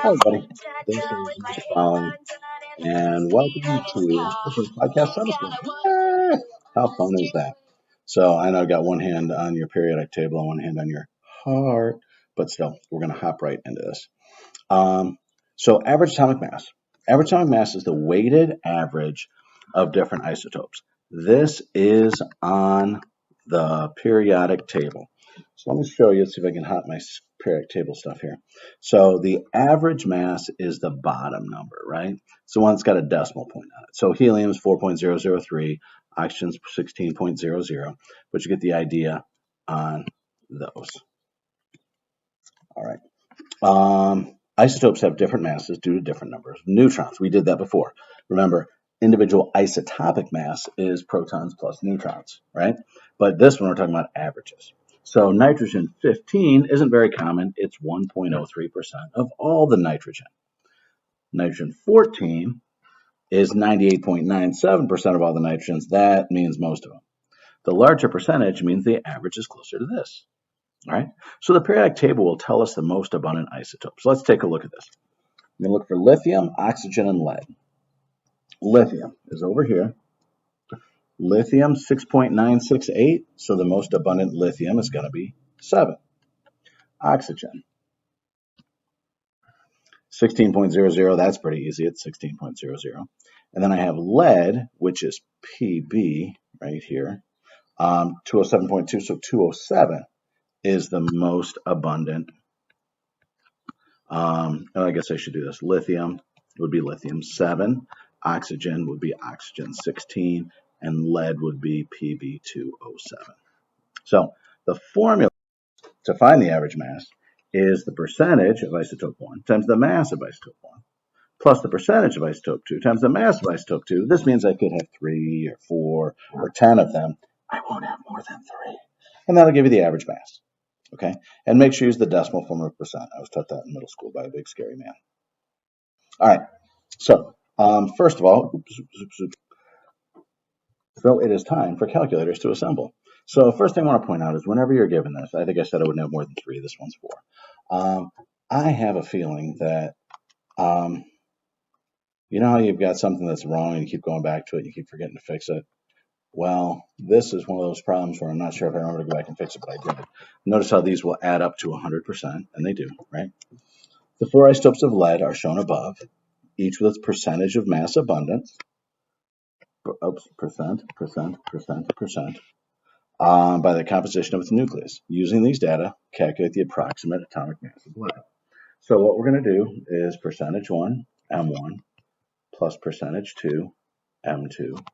Hello, everybody. This is Mr. Fowling, and welcome to the first podcast Sunday School. Yay! How fun is that? So, I know I've got one hand on your periodic table and one hand on your heart, but still, we're going to hop right into this. So, average atomic mass. Average atomic mass is the weighted average of different isotopes. This is on the periodic table. So let me show you, see if I can hop my periodic table stuff here. So the average mass is the bottom number, right? It's the one that's got a decimal point on it. So helium is 4.003, oxygen's 16.00, but you get the idea on those. All right. Isotopes have different masses due to different numbers of neutrons. We did that before. Remember, individual isotopic mass is protons plus neutrons, right? But this one we're talking about averages. So nitrogen 15 isn't very common. It's 1.03% of all the nitrogen. Nitrogen 14 is 98.97% of all the nitrogens. That means most of them. The larger percentage means the average is closer to this. All right. So the periodic table will tell us the most abundant isotopes. Let's take a look at this. I'm going to look for lithium, oxygen, and lead. Lithium is over here. Lithium 6.968, so the most abundant lithium is going to be 7. Oxygen 16.00, that's pretty easy. It's 16.00. And then I have lead, which is Pb right here, 207.2, so 207 is the most abundant. I guess I should do this. Lithium would be lithium 7, oxygen would be oxygen 16, and lead would be Pb207. So the formula to find the average mass is the percentage of isotope 1 times the mass of isotope 1 plus the percentage of isotope 2 times the mass of isotope 2. This means I could have 3 or 4 or 10 of them. I won't have more than 3. And that'll give you the average mass. Okay? And make sure you use the decimal form of percent. I was taught that in middle school by a big scary man. All right. So, first of all, so it is time for calculators to assemble. So first thing I want to point out is whenever you're given this, I think I said I wouldn't have more than 3. This one's 4. I have a feeling that, you know how you've got something that's wrong and you keep going back to it, you keep forgetting to fix it? Well, this is one of those problems where I'm not sure if I remember to go back and fix it, but I did. Notice how these will add up to 100%, and they do, right? The 4 isotopes of lead are shown above, each with its percentage of mass abundance. Oops, percent, by the composition of its nucleus. Using these data, calculate the approximate atomic mass of lead. So what we're going to do is percentage 1, M1, plus percentage 2, M2,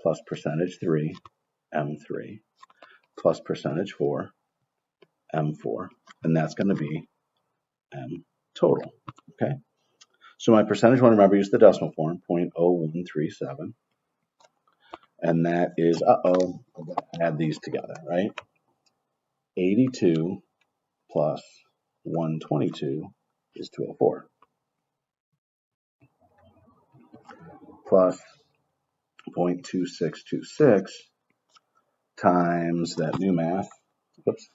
plus percentage 3, M3, plus percentage 4, M4, and that's going to be M total. Okay. So my percentage 1, remember, use the decimal form, 0.0137. And that is, I'm going to add these together, right? 82 plus 122 is 204. Plus 0.2626 times that new math. Oops.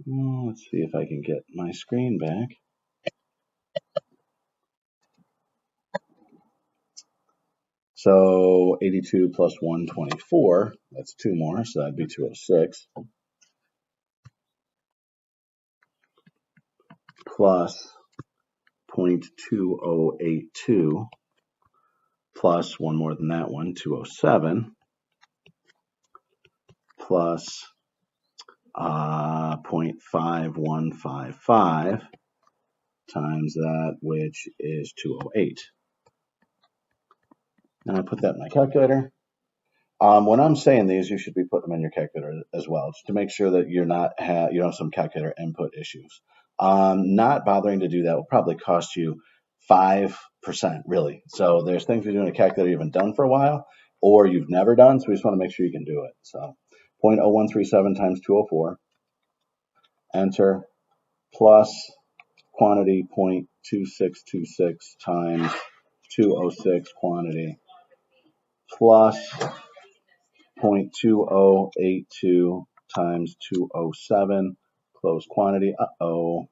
Well, let's see if I can get my screen back. So 82 plus 124, that's 2 more, so that'd be 206. Plus 0.2082 plus one more than that one, 207, plus 0.5155 times that, which is 208. And I put that in my calculator. When I'm saying these, you should be putting them in your calculator as well, just to make sure that you don't have some calculator input issues. Not bothering to do that will probably cost you 5%, really. So there's things you're doing a calculator you haven't done for a while, or you've never done, so we just want to make sure you can do it. So 0.0137 times 204, enter, plus quantity 0.2626 times 206 quantity, plus 0.2082 times 207, close quantity. Uh-oh,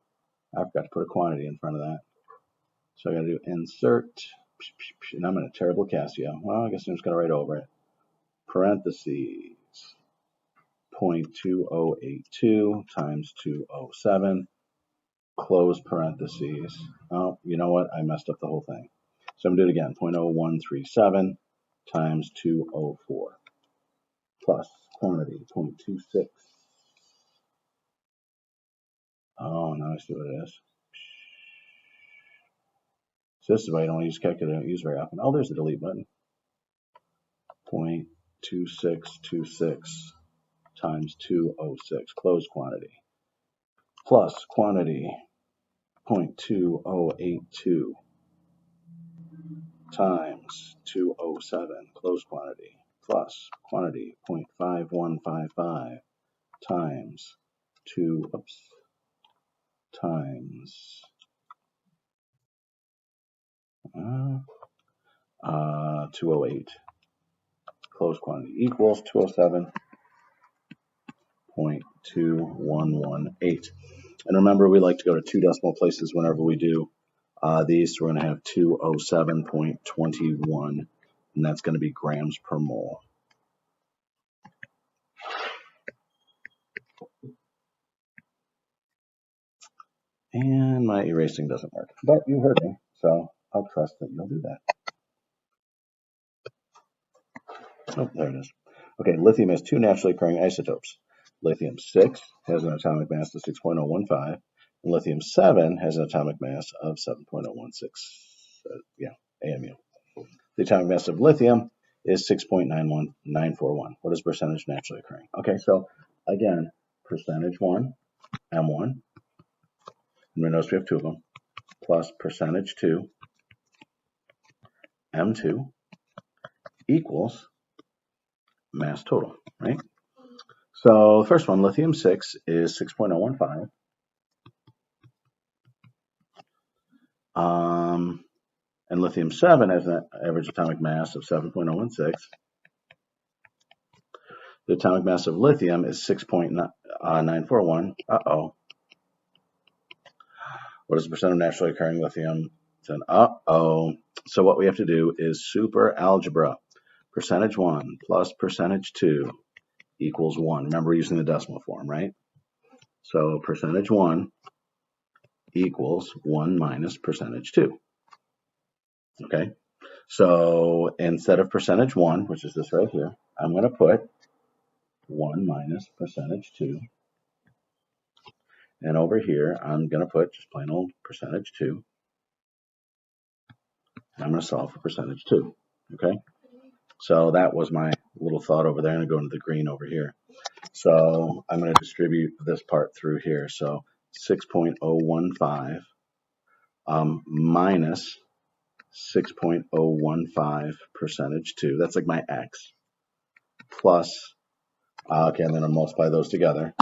I forgot to put a quantity in front of that. So I got to do insert, and I'm in a terrible Casio. Well, I guess I'm just going to write over it. Parentheses, 0.2082 times 207, close parentheses. Oh, you know what? I messed up the whole thing. So I'm going to do it again. 0.0137 times 204 plus quantity 0.26. Oh, now I see what it is. So this is why I don't use calculator. I don't use very often. Oh, there's the delete button. 0.2626 times 206, close quantity, plus quantity 0.2082 times 207, close quantity, plus quantity 0.5155 times 208, close quantity equals 207.2118. And remember, we like to go to two decimal places whenever we do these. So we're going to have 207.21, and that's going to be grams per mole. And my erasing doesn't work, but you heard me, so I'll trust that you'll do that. Oh, there it is. Okay, lithium has two naturally occurring isotopes. Lithium-6 has an atomic mass of 6.015, and lithium-7 has an atomic mass of 7.016 AMU. The atomic mass of lithium is 6.91941. What is percentage naturally occurring? Okay, so again, percentage 1, M1, and we notice we have two of them, plus percentage 2, M2, equals mass total, right? So the first one, lithium-6 is 6.015. And lithium-7 has an average atomic mass of 7.016. The atomic mass of lithium is 6.941. Uh-oh. What is the percent of naturally occurring lithium? It's an uh-oh. So what we have to do is super algebra. Percentage 1 plus percentage 2 equals 1. Remember, we're using the decimal form, right? So percentage 1 equals 1 minus percentage 2. Okay? So instead of percentage 1, which is this right here, I'm going to put 1 minus percentage 2. And over here, I'm going to put just plain old percentage 2. And I'm going to solve for percentage 2. Okay? So that was my little thought over there. I'm going to go into the green over here. So I'm going to distribute this part through here. So 6.015 minus 6.015 percentage 2. That's like my x. Plus, okay, I'm going to multiply those together.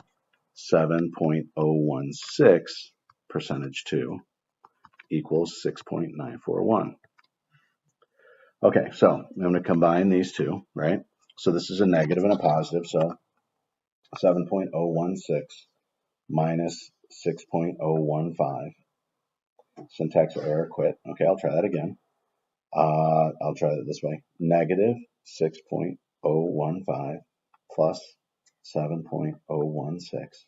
7.016 percentage 2 equals 6.941. Okay, so I'm going to combine these two, right? So this is a negative and a positive, so 7.016 minus 6.015. Syntax error, quit. Okay, I'll try that again. I'll try it this way. Negative 6.015 plus 7.016.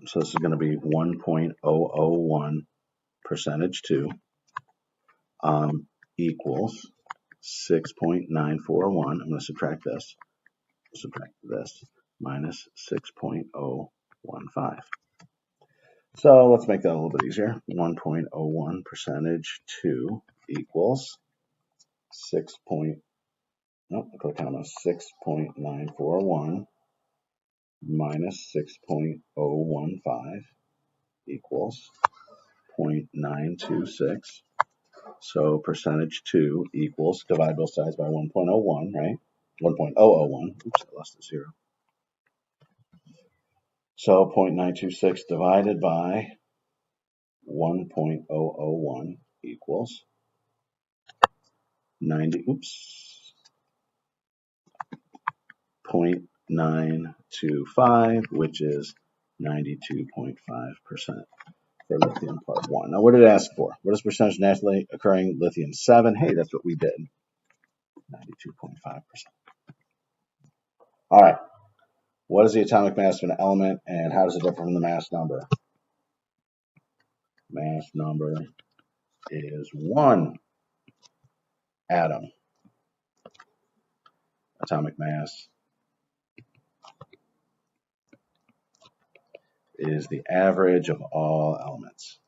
So this is going to be 1.001 percentage 2 equals 6.941. I'm going to subtract this minus 6.015. So let's make that a little bit easier. 1.01 percentage 2 equals 6.941 minus 6.015 equals 0.926. So percentage 2 equals, divide both sides by 1.01, right? 1.001. Oops, I lost a 0. So 0.926 divided by 1.001 equals 90. Oops. 0.925, which is 92.5% for lithium part 1. Now, what did it ask for? What is percentage naturally occurring lithium? 7. Hey, that's what we did. 92.5%. All right. What is the atomic mass of an element, and how does it differ from the mass number? Mass number is 1 atom. Atomic mass is the average of all elements.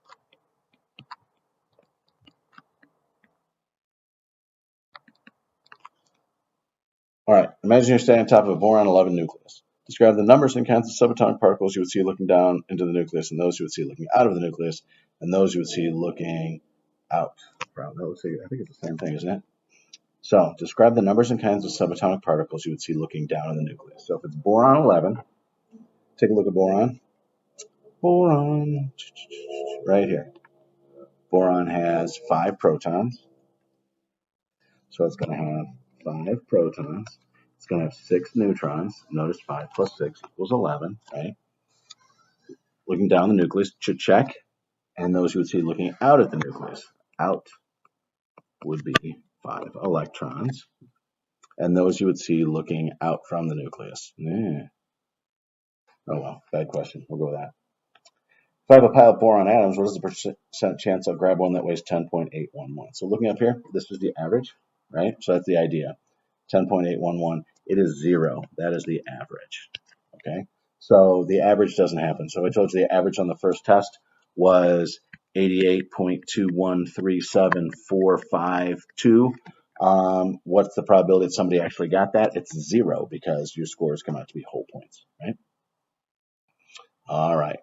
All right, imagine you're standing on top of a boron 11 nucleus. Describe the numbers and counts of subatomic particles you would see looking down into the nucleus, and those you would see looking out of the nucleus, and those you would see looking out. I think it's the same thing, isn't it? So, describe the numbers and kinds of subatomic particles you would see looking down in the nucleus. So, if it's boron 11, take a look at boron. Boron, right here. Boron has 5 protons. So, it's going to have 5 protons. It's going to have 6 neutrons. Notice 5 plus 6 equals 11, right? Looking down the nucleus, check. And those you would see looking out at the nucleus. Out would be 5 electrons. And those you would see looking out from the nucleus. Oh well, bad question. We'll go with that. If I have a pile of boron atoms, what is the percent chance I'll grab one that weighs 10.811? So looking up here, this is the average, right? So that's the idea. 10.811, it is 0. That is the average, okay? So the average doesn't happen. So I told you the average on the first test was 88.2137452. What's the probability that somebody actually got that? It's 0 because your scores come out to be whole points, right? All right.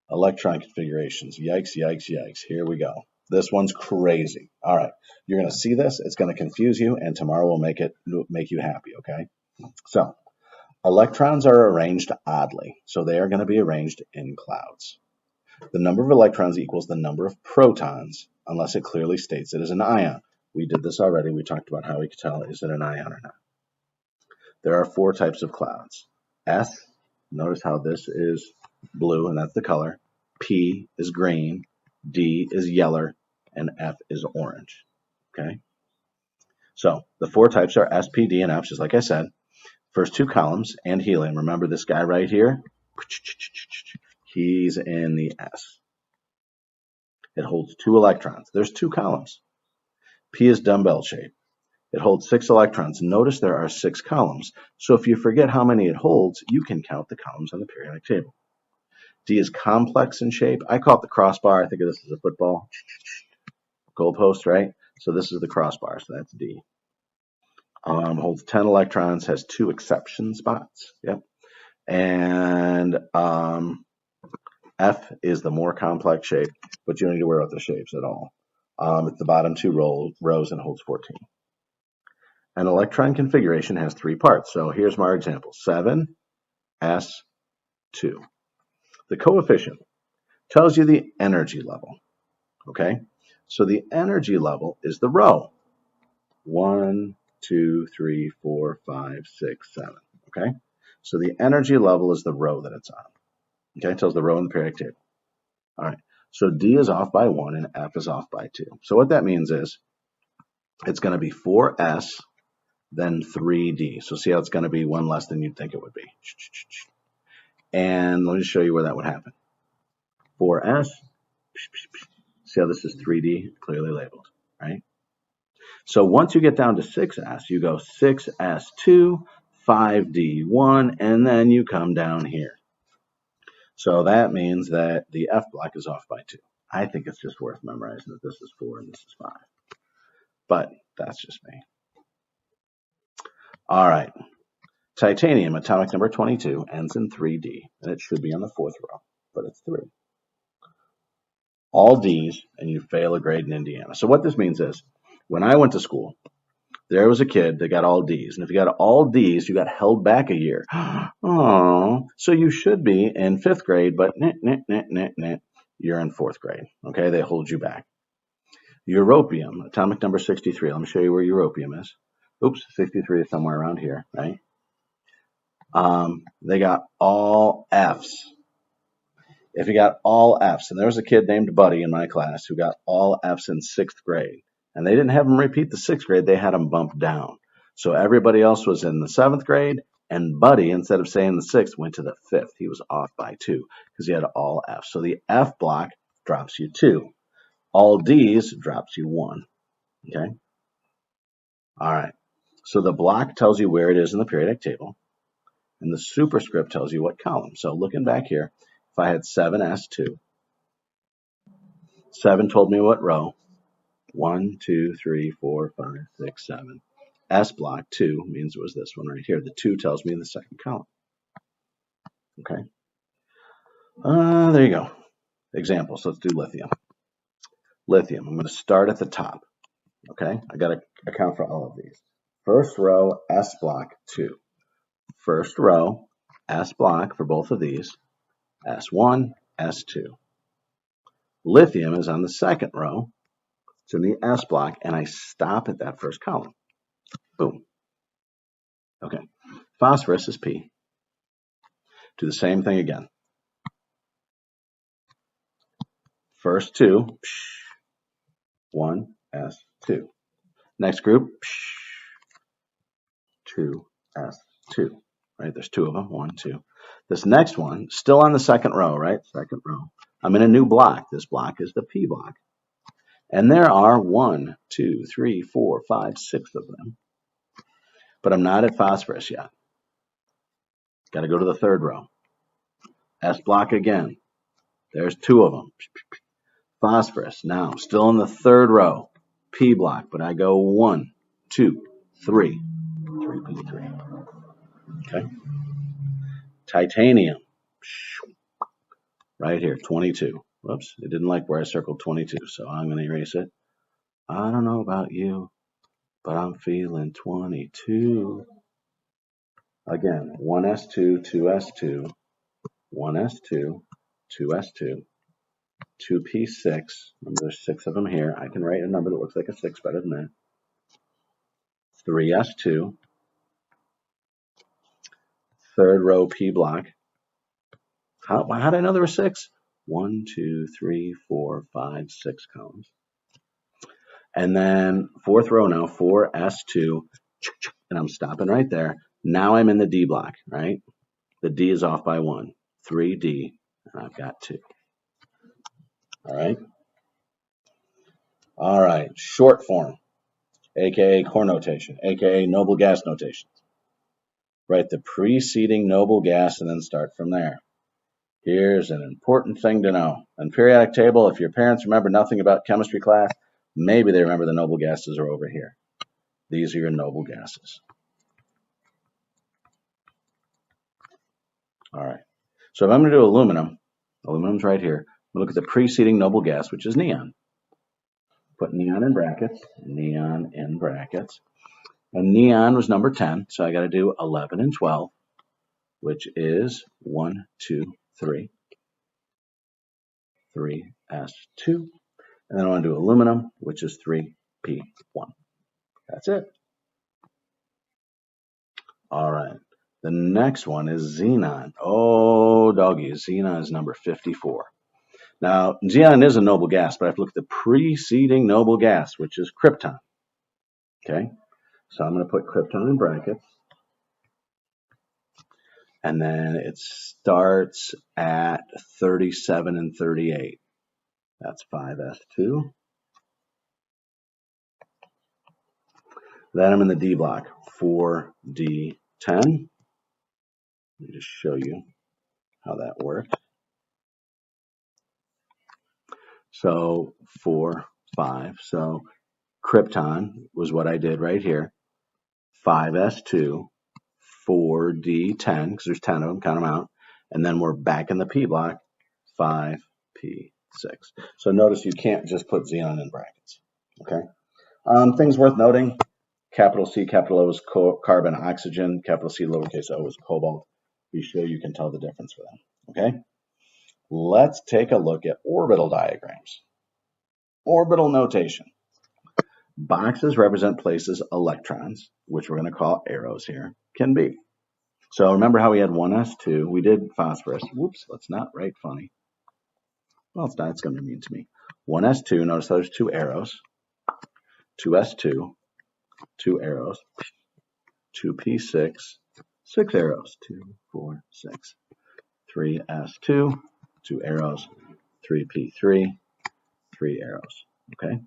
Electron configurations. Yikes, yikes, yikes. Here we go. This one's crazy. All right. You're going to see this. It's going to confuse you, and tomorrow will make you happy, okay? So, electrons are arranged oddly, so they are going to be arranged in clouds. The number of electrons equals the number of protons, unless it clearly states it is an ion. We did this already. We talked about how we could tell is it an ion or not. There are 4 types of clouds. S, notice how this is blue, and that's the color. P is green, D is yellow, and F is orange. Okay? So the 4 types are S, P, D, and F, just like I said. First 2 columns, and helium. Remember this guy right here? He's in the S. It holds 2 electrons. There's 2 columns. P is dumbbell shaped. It holds 6 electrons. Notice there are 6 columns. So if you forget how many it holds, you can count the columns on the periodic table. D is complex in shape. I call it the crossbar. I think of this as a football goalpost, right? So this is the crossbar, so that's D. Holds 10 electrons, has 2 exception spots. Yep. And F is the more complex shape, but you don't need to worry about the shapes at all. It's the bottom 2 rows and holds 14. An electron configuration has 3 parts. So here's my example, 7, S, 2. The coefficient tells you the energy level, okay? So the energy level is the row. 1, 2, 3, 4, 5, 6, 7, okay? So the energy level is the row that it's on, okay? It tells the row in the periodic table. All right, so D is off by 1 and F is off by 2. So what that means is it's going to be 4S, then 3D. So see how it's going to be 1 less than you'd think it would be. And let me show you where that would happen. 4S, see how this is 3D, clearly labeled, right? So once you get down to 6S, you go 6S2, 5D1, and then you come down here. So that means that the F block is off by 2. I think it's just worth memorizing that this is 4 and this is 5. But that's just me. All right. Titanium, atomic number 22, ends in 3D, and it should be on the 4th row, but it's 3. All Ds, and you fail a grade in Indiana. So what this means is, when I went to school, there was a kid that got all Ds, and if you got all Ds, you got held back a year. Oh, so you should be in 5th grade, but you're in 4th grade. Okay, they hold you back. Europium, atomic number 63. Let me show you where europium is. Oops, 63 is somewhere around here, right? They got all Fs. If you got all Fs, and there was a kid named Buddy in my class who got all Fs in 6th grade, and they didn't have him repeat the 6th grade, they had him bumped down. So everybody else was in the 7th grade, and Buddy, instead of staying in the 6th, went to the 5th. He was off by 2 because he had all Fs. So the F block drops you 2. All Ds drops you 1. Okay? All right. So the block tells you where it is in the periodic table, and the superscript tells you what column. So looking back here, if I had 7s2, 7 told me what row. 1, 2, 3, 4, 5, 6, 7. S block 2 means it was this one right here. The 2 tells me the second column. Okay. There you go. Examples. Let's do lithium. Lithium. I'm going to start at the top. Okay. I got to account for all of these. First row, S block 2. First row, S block for both of these. S1, S2. Lithium is on the second row. It's in the S block, and I stop at that first column. Boom. Okay. Phosphorus is P. Do the same thing again. First 2, 1, S2. Next group, 2, S2. Right, there's 2 of them, 1, 2. This next one, still on the second row, right? Second row. I'm in a new block. This block is the P block. And there are 1, 2, 3, 4, 5, 6 of them. But I'm not at phosphorus yet. Got to go to the third row. S block again. There's 2 of them. Phosphorus. Now, still in the third row. P block, but I go 1, 2, 3. 3P3. Okay. Titanium. Right here, 22. Whoops, it didn't like where I circled 22, so I'm going to erase it. I don't know about you, but I'm feeling 22. Again, 1s2, 2s2, 1s2, 2s2, 2p6. Remember, there's 6 of them here. I can write a number that looks like a 6 better than that. 3s2, third row P block. How did I know there were 6? 1, 2, 3, 4, 5, 6 columns. And then fourth row now, 4s2, and I'm stopping right there. Now I'm in the D block, right? The D is off by 1. 3D, and I've got 2. All right? All right, short form, aka core notation, aka noble gas notation. Write the preceding noble gas and then start from there. Here's an important thing to know. On periodic table, if your parents remember nothing about chemistry class, maybe they remember the noble gases are over here. These are your noble gases. All right. So if I'm going to do aluminum, aluminum's right here. We look at the preceding noble gas, which is neon. Put neon in brackets, neon in brackets. And neon was number 10, so I got to do 11 and 12, which is 1, 2, 3, 3s2. And then I want to do aluminum, which is 3p1. That's it. All right. The next one is xenon. Oh, doggy, xenon is number 54. Now, xenon is a noble gas, but I have to look at the preceding noble gas, which is krypton. Okay, so I'm going to put krypton in brackets. And then it starts at 37 and 38. That's 5s2. Then I'm in the D block, 4d10. Let me just show you how that works. So 4, 5. So krypton was what I did right here. 5s2, 4d10, because there's 10 of them, count them out. And then we're back in the P block, 5p6. So notice you can't just put xenon in brackets. Okay. Things worth noting: capital C, capital O is carbon, oxygen. Capital C, lowercase o is cobalt. Be sure you can tell the difference for them. Okay. Let's take a look at orbital diagrams. Orbital notation. Boxes represent places electrons, which we're going to call arrows here, can be. So remember how we had 1s2? We did phosphorus. Whoops, let's not write funny. Well, it's not. It's going to be mean to me. 1s2. Notice there's 2 arrows. 2s2. 2 arrows. 2p6. 6 arrows. 2, 4, 6. 3s2. 2 arrows. 3p3. 3 arrows. Okay.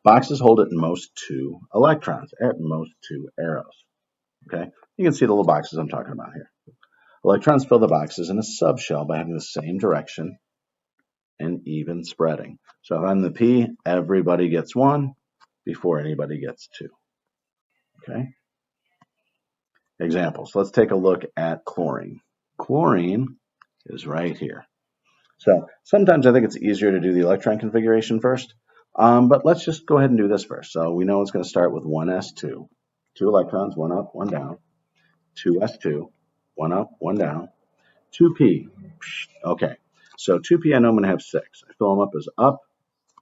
Boxes hold at most 2 electrons, at most 2 arrows. Okay. You can see the little boxes I'm talking about here. Electrons fill the boxes in a subshell by having the same direction and even spreading. So if I'm the P, everybody gets 1 before anybody gets 2. Okay. Examples. Let's take a look at chlorine. Chlorine is right here. So sometimes I think it's easier to do the electron configuration first, but let's just go ahead and do this first. So we know it's going to start with 1s2, 2 electrons, 1 up, 1 down, 2s2, 1 up, 1 down, 2p. Okay, so 2p I know I'm going to have 6. I fill them up as up,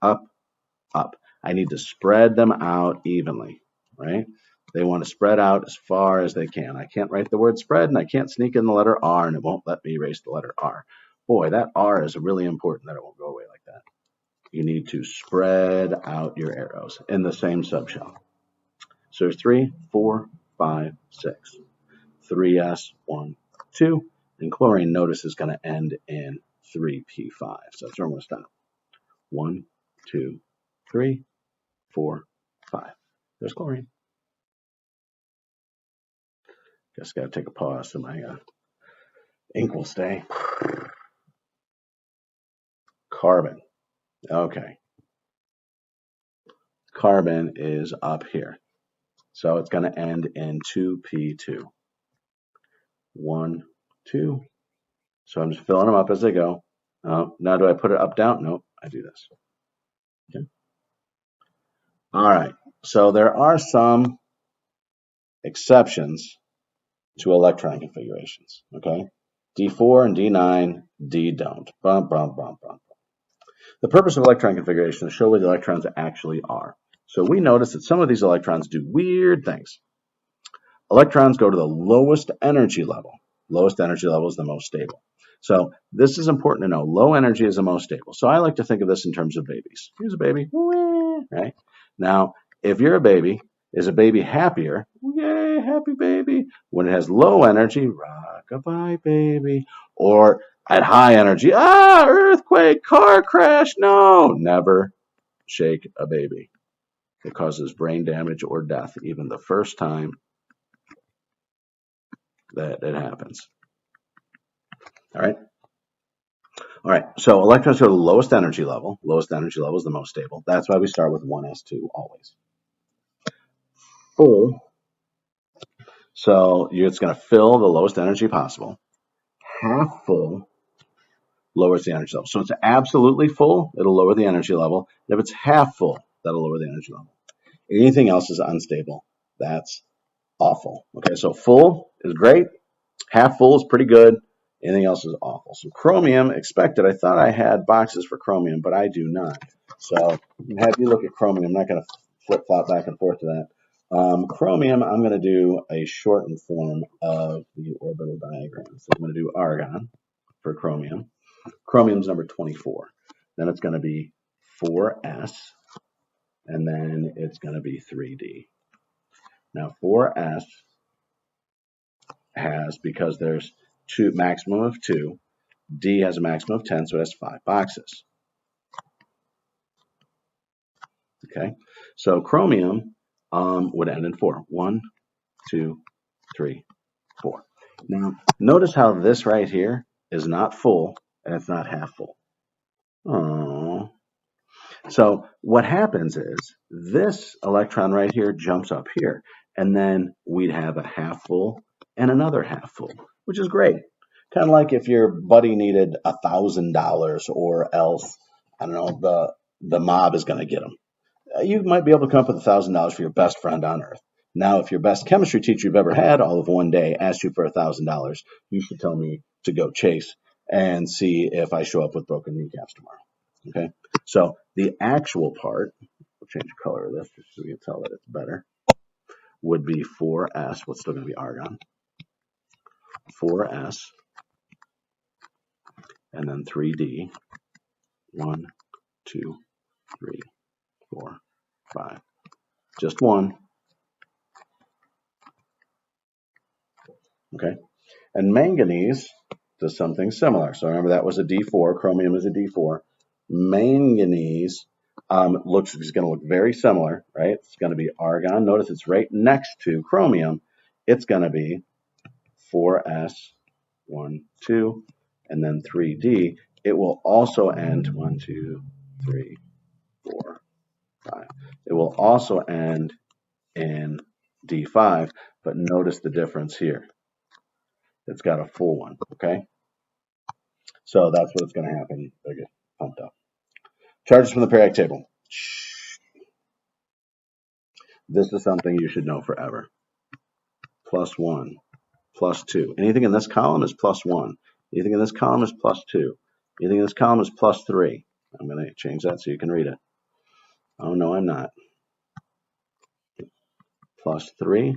up, up. I need to spread them out evenly, right? They want to spread out as far as they can. I can't write the word spread, and I can't sneak in the letter R, and it won't let me erase the letter R. Boy, that R is really important that it won't go away like that. You need to spread out your arrows in the same subshell. So there's 3, 4, 5, 6. 3s, 1, 2. And chlorine, notice, is going to end in 3p5. So that's where I'm going to stop. 1, 2, 3, 4, 5. There's chlorine. Just got to take a pause so my ink will stay. Carbon. Okay. Carbon is up here. So it's going to end in 2p2. 1, 2. So I'm just filling them up as they go. Now do I put it up, down? Nope, I do this. Okay. All right. So there are some exceptions to electron configurations. Okay. D4 and D9, D don't. Bum, bum, bum, bum. The purpose of electron configuration is to show where the electrons actually are. So we notice that some of these electrons do weird things. Electrons go to the lowest energy level. Lowest energy level is the most stable. So this is important to know. Low energy is the most stable. So I like to think of this in terms of babies. Here's a baby, right? Now, if you're a baby, is a baby happier? Yay, happy baby. When it has low energy, rock-a-bye baby. Or at high energy, earthquake, car crash. No, never shake a baby. It causes brain damage or death, even the first time that it happens. All right. All right. So electrons go to the lowest energy level. Lowest energy level is the most stable. That's why we start with 1s2 always. Full. So it's going to fill the lowest energy possible. Half full lowers the energy level. So it's absolutely full, it'll lower the energy level. If it's half full, that'll lower the energy level. Anything else is unstable. That's awful. Okay, so full is great. Half full is pretty good. Anything else is awful. So chromium, expected. I thought I had boxes for chromium, but I do not. So have you look at chromium. I'm not going to flip-flop back and forth to that. Chromium, I'm going to do a shortened form of the orbital diagram. So I'm going to do argon for chromium. Chromium's number 24. Then it's going to be 4s, and then it's going to be 3d. Now 4s has, because there's maximum of 2, D has a maximum of 10, so it has 5 boxes. Okay, so chromium would end in 4. 1, 2, 3, 4. Now, notice how this right here is not full, and it's not half full. Oh. So what happens is this electron right here jumps up here, and then we'd have a half full and another half full, which is great. Kind of like if your buddy needed $1,000, or else, I don't know, the mob is going to get him. You might be able to come up with $1,000 for your best friend on earth. Now, if your best chemistry teacher you've ever had all of one day asked you for $1,000, you should tell me to go chase and see if I show up with broken kneecaps tomorrow. Okay, so the actual part, we'll change the color of this just so we can tell that it's better, would be 4s, what's still going to be argon. 4s, and then 3d. 1, 2, 3, 4, 5. Just one. Okay. And manganese does something similar. So remember that was a D4. Chromium is a D4. Manganese is going to look very similar, right? It's going to be argon. Notice it's right next to chromium. It's going to be 4s, 1, 2, and then 3d. It will also end 1, 2, 3, 4, 5. It will also end in D5, but notice the difference here. It's got a full one, okay? So that's what's going to happen. They get pumped up. Charges from the periodic table. This is something you should know forever. +1, +2. Anything in this column is +1. Anything in this column is +2. Anything in this column is +3. I'm going to change that so you can read it. Oh, no, I'm not. +3,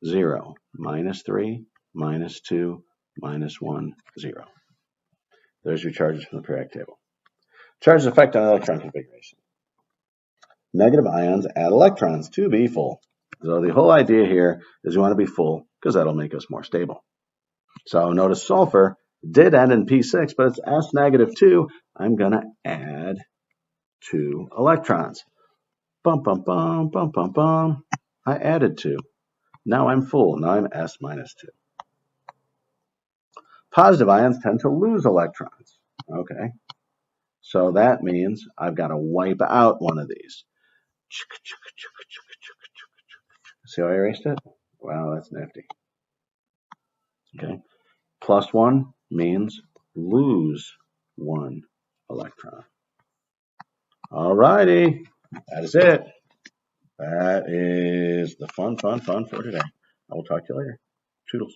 0. -3, -2, -1, 0. There's your charges from the periodic table. Charges effect on electron configuration. Negative ions add electrons to be full. So the whole idea here is you want to be full because that'll make us more stable. So notice sulfur did end in P6, but it's S -2. I'm going to add 2 electrons. Bum, bum, bum, bum, bum, bum. I added 2. Now I'm full. Now I'm S -2. Positive ions tend to lose electrons. Okay. So that means I've got to wipe out one of these. See how I erased it? Wow, that's nifty. Okay. +1 means lose 1 electron. All righty. That is it. That is the fun for today. I will talk to you later. Toodles.